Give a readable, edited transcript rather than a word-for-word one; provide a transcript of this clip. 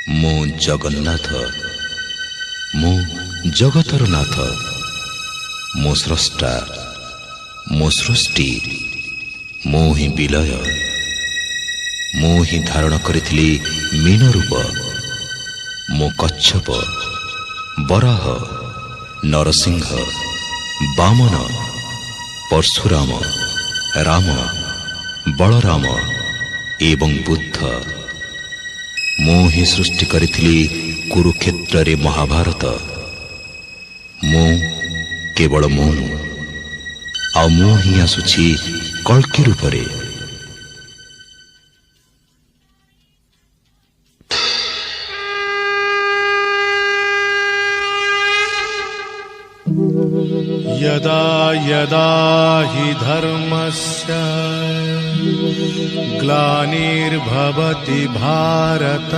मो जगन्नाथ मो जगतर नाथ मो स्रष्टा मो सृष्टि मो ही विलय मो ही धारण करिथिली मीन रूप मो कच्छप बराह नरसिंह वामन परशुराम राम बलराम एवं बुद्ध मो ही सृष्टि करिथिली कुरुक्षेत्र रे महाभारत मो केवल मो आ मो ही आसुछि कल्कि रूप रे। यदा यदा हि धर्मस्य ग्लानिर्भवति भारत।